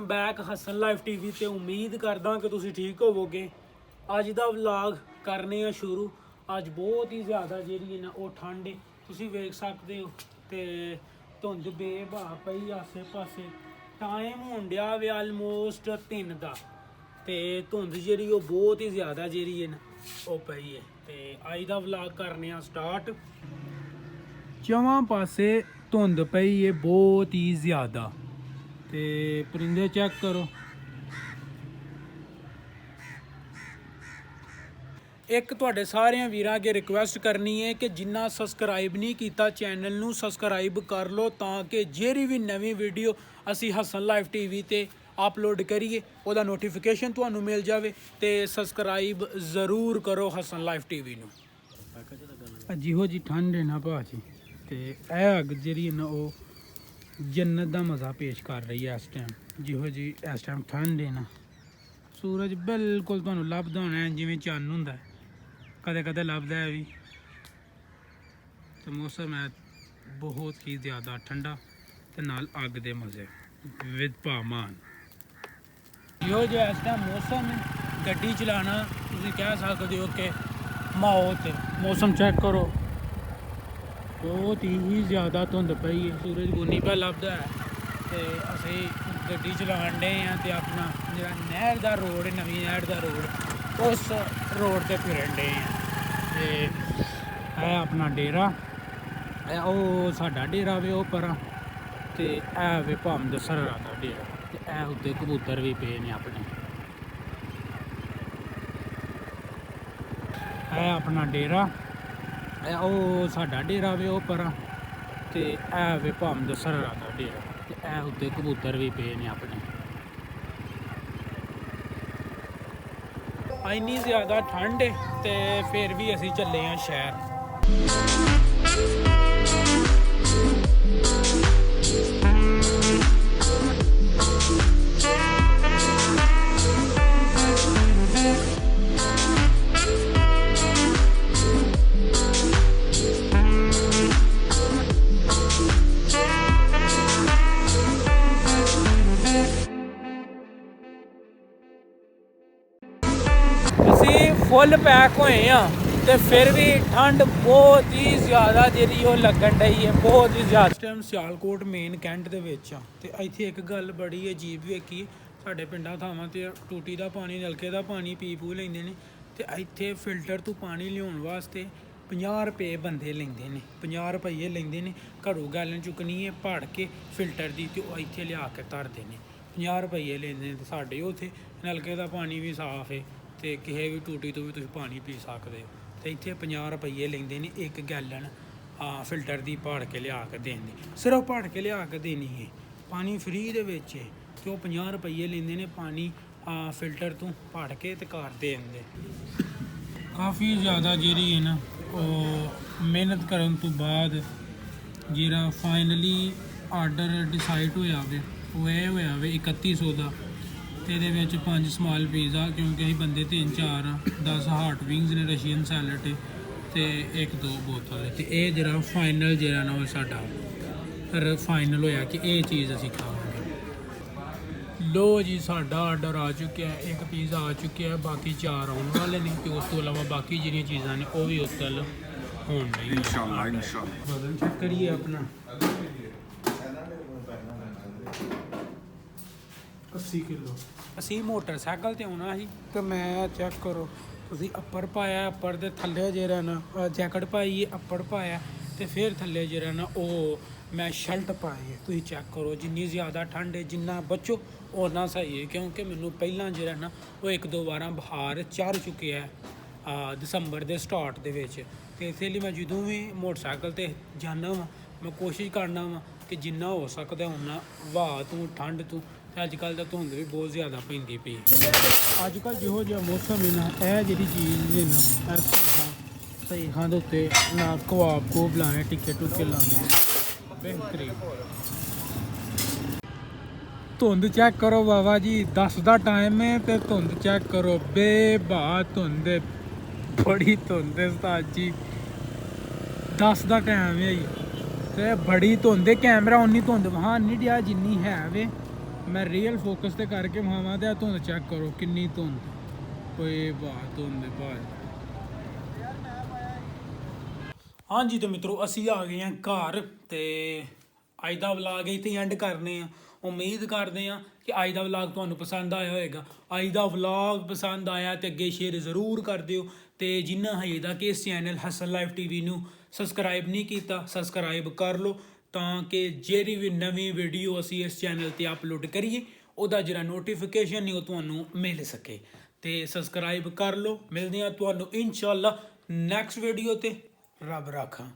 Welcome back Hasan life TV ਤੇ ਉਮੀਦ ਕਰਦਾ ਕਿ ਤੁਸੀਂ ਠੀਕ ਹੋਵੋਗੇ। ਅੱਜ ਦਾ ਵਲੌਗ ਕਰਨੇ ਆ ਸ਼ੁਰੂ। ਅੱਜ ਬਹੁਤ ਹੀ ਜ਼ਿਆਦਾ ਜਿਹੜੀ ਨਾ ਉਹ ਠੰਡ ਹੈ, ਤੁਸੀਂ ਵੇਖ ਸਕਦੇ ਹੋ ਤੇ ਧੁੰਦ ਬੇਭਾ ਪਈ ਆਸੇ ਪਾਸੇ। ਟਾਈਮ ਹੋਣ ਡਿਆ ਵੇ ਆਲਮੋਸਟ 3 ਦਾ ਤੇ ਧੁੰਦ ਜਿਹੜੀ ਉਹ ਬਹੁਤ ਹੀ ਜ਼ਿਆਦਾ ਜਿਹੜੀ ਹੈ ਨਾ ਉਹ ਪਈ ਹੈ। ਤੇ ਅੱਜ ਦਾ ਵਲੌਗ ਕਰਨੇ ਆ ਸਟਾਰਟ। ਚਵਾਂ ਪਾਸੇ ਧੁੰਦ ਪਈ ਹੈ ਬਹੁਤ ਹੀ ਜ਼ਿਆਦਾ ਤੇ परिंदे चेक करो। एक ਤੁਹਾਡੇ ਸਾਰਿਆਂ ਵੀਰਾਂ ਅੱਗੇ ਰਿਕੁਐਸਟ ਕਰਨੀ ਹੈ ਕਿ ਜਿੰਨਾ ਸਬਸਕ੍ਰਾਈਬ ਨਹੀਂ ਕੀਤਾ ਚੈਨਲ ਨੂੰ ਸਬਸਕ੍ਰਾਈਬ ਕਰ ਲਓ ਤਾਂ ਕਿ ਜਿਹੜੀ ਵੀ ਨਵੀਂ ਵੀਡੀਓ ਅਸੀਂ ਹਸਨ ਲਾਈਫ ਟੀਵੀ ਤੇ ਅਪਲੋਡ ਕਰੀਏ ਉਹਦਾ ਨੋਟੀਫਿਕੇਸ਼ਨ ਤੁਹਾਨੂੰ ਮਿਲ ਜਾਵੇ ਤੇ ਸਬਸਕ੍ਰਾਈਬ ਜ਼ਰੂਰ ਕਰੋ ਹਸਨ ਲਾਈਫ ਟੀਵੀ ਨੂੰ। ਜਿਹੋ ਜੀ ਠੰਡ ਹੈ ਨਾ ਭਾਜੀ ਤੇ ਇਹ ਅੱਗ ਜਿਹੜੀ ਨਾ ਉਹ जन्नत का मज़ा पेश कर रही है इस टाइम। जिहो जी इस टाइम ठंड है ना सूरज बिल्कुल तुहानू लभदा होना है जिवें चन्न हुंदा कदे कदे लभदा है भी। तो मौसम है बहुत ही ज़्यादा ठंडा ते नाल अग दे मज़े विद भामान। जिहो जी इस टाइम मौसम है गड्डी चलाना तुसीं कह सकदे हो कि मौत। मौसम चेक करो बहुत ही ज़्यादा धुंध पई है, सूरज गुनी पे लभदा है ते असीं गड्डी चलान डे आं ते अपना जिहड़ा नहर दा रोड है नवीं नहर दा रोड उस रोड ते फिरन डे आं। ते है अपना डेरा ओह साडा डेरा वे ओह परां ते ऐ वे भामद सररा दा डेरा ते ऐ उत्ते कबूतर भी पे ने अपने। है अपना डेरा ओह साडा डेरा वे ओह परां ते ऐ वे भामद सररा दा डेरा ते ऐ उत्ते कबूतर भी पे ने अपने। इन्नी ज़्यादा ठंड है ते फिर भी असीं चले आं शहर। फुल पैक होए हैं तो फिर भी ठंड बहुत ही ज़्यादा जी लगन डई है बहुत ही ज़्यादा। इस टाइम सियालकोट मेन कैंट दे विच आ ते इत्थे एक गल बड़ी अजीब वेखी साडे पिंडां थावां ते टूटी दा पानी नलके दा पानी पी पू लैंदे ने ते इत्थे फिल्टर तो पानी लियाउण वास्ते 50 रुपये बंदे लैंदे ने 50 रुपये लैंदे ने। घरों गैलन चुकनी है भड़ के फिल्टर दी ते ओह इत्थे लिया के धरदे ने 50 रुपये लैंदे ने। ते साडे उत्थे नलके दा पानी भी साफ है तो किसी भी टूटी तो भी तुम पानी पी सकते हो। तो इतने 50 रुपये लेंदे ने एक गैलन फिल्टर की भाड़ के लिया के देने सिर्फ भाड़ के लिया के देनी है पानी फ्री दे विच है तो वह 50 रुपये लेंदे ने पानी फिल्टर तो भाड़ के ते घर दे देंगे। काफ़ी ज़्यादा जी है ना मेहनत करन तो बाद जिहड़ा फाइनली आर्डर डिसाइड होया वे वो ये होया वे 3100 का ते 5 स्मॉल पीज़ा क्योंकि असीं बंदे 3-4 10 हार्ट विंग्स ने रशियन सैलड ते 1-2 बोतल ते ये जरा फाइनल जरा ना साडा फाइनल होया कि ये चीज़ असीं खावांगे। लो जी साडा आर्डर आ चुका है एक पीज़ा आ चुका है बाकी 4 आने वाले ने ते उस तो इलावा बाकी जिहड़ियां चीज़ां ने वो भी उत्तल होण लगी इंशाअल्लाह। बदल चेक करिए अपना 80 किलो असी मोटरसाइकिल ते आना ही तो मैं चेक करो तुसी अप्पर पाया अप्पर दे थल्ले जेरा ना जैकेट पाई है अप्पर पाया तो फिर थल्ले जेरा ना ओ मैं शर्ट पाई है। तुसी चेक करो जिन्नी ज़्यादा ठंड है जिन्ना बचो उन्ना सही है क्योंकि मैनू पहला जेरा ना वो 1-2 बार बुखार चढ़ चुके है दिसंबर के स्टार्ट दे विच ते इसलिए मैं जदों भी मोटरसाइकिल ते जाना वा मैं कोशिश करना वा कि जिन्ना हो सकता उन्ना वाह तू ठंड तू अजकल तो धुंध भी बहुत ज़्यादा पैंदी पई। अजकल जिहो जिहा मौसम है ना यह जी चीज़ है ना सही खां उत्ते ना कबाब कूब लाने टिक्के टुक्के लाने बेहतरीन। धुंध चेक करो बाबा जी 10 का टाइम है तो धुंध चेक करो बेबा धुंध बड़ी धुंध उस्ताद जी 10 का टाइम है तो बड़ी धुंध कैमरा उन्नी धुंध वहाँ नहीं दिया जिन्नी है वे मैं रियल फोकस ਤੇ ਕਰਕੇ ਮਾਵਾਂ ਤੇ ਧੁੰਦ ਚੈੱਕ ਕਰੋ ਕਿੰਨੀ ਧੁੰਦ ਓਏ ਬਾਤ ਧੁੰਦ ਬਾਤ। ਹਾਂਜੀ ਤੇ ਮਿੱਤਰੋ ਅਸੀਂ ਆ ਗਏ ਹਾਂ ਘਰ ਤੇ ਅੱਜ ਦਾ ਵਲੌਗ ਇੱਥੇ ਐਂਡ ਕਰਨੇ ਆ। ਉਮੀਦ ਕਰਦੇ ਆ ਕਿ ਅੱਜ ਦਾ ਵਲੌਗ ਤੁਹਾਨੂੰ ਪਸੰਦ ਆਇਆ ਹੋਵੇਗਾ। ਅੱਜ ਦਾ ਵਲੌਗ ਪਸੰਦ ਆਇਆ ਤੇ ਅੱਗੇ ਸ਼ੇਅਰ ਜ਼ਰੂਰ ਕਰ ਦਿਓ ਤੇ ਜਿਨ੍ਹਾਂ ਹਜੇ ਤੱਕ ਇਸ ਚੈਨਲ ਹਸਨ ਲਾਈਫ ਟੀਵੀ ਨੂੰ ਸਬਸਕ੍ਰਾਈਬ ਨਹੀਂ ਕੀਤਾ ਸਬਸਕ੍ਰਾਈਬ ਕਰ ਲਓ ਤਾਂ ਕਿ ਜਿਹੜੀ ਵੀ ਨਵੀਂ ਵੀਡੀਓ ਅਸੀਂ ਇਸ ਚੈਨਲ ਤੇ ਅਪਲੋਡ ਕਰੀਏ ਉਹਦਾ ਜਿਹੜਾ ਨੋਟੀਫਿਕੇਸ਼ਨ ਨਹੀਂ ਉਹ ਤੁਹਾਨੂੰ ਮਿਲ ਸਕੇ ਤੇ ਸਬਸਕ੍ਰਾਈਬ ਕਰ ਲਓ। ਮਿਲਦੇ ਆ ਤੁਹਾਨੂੰ ਇਨਸ਼ਾਅੱਲਾ ਨੈਕਸਟ ਵੀਡੀਓ ਤੇ ਰੱਬ ਰਾਖਾ।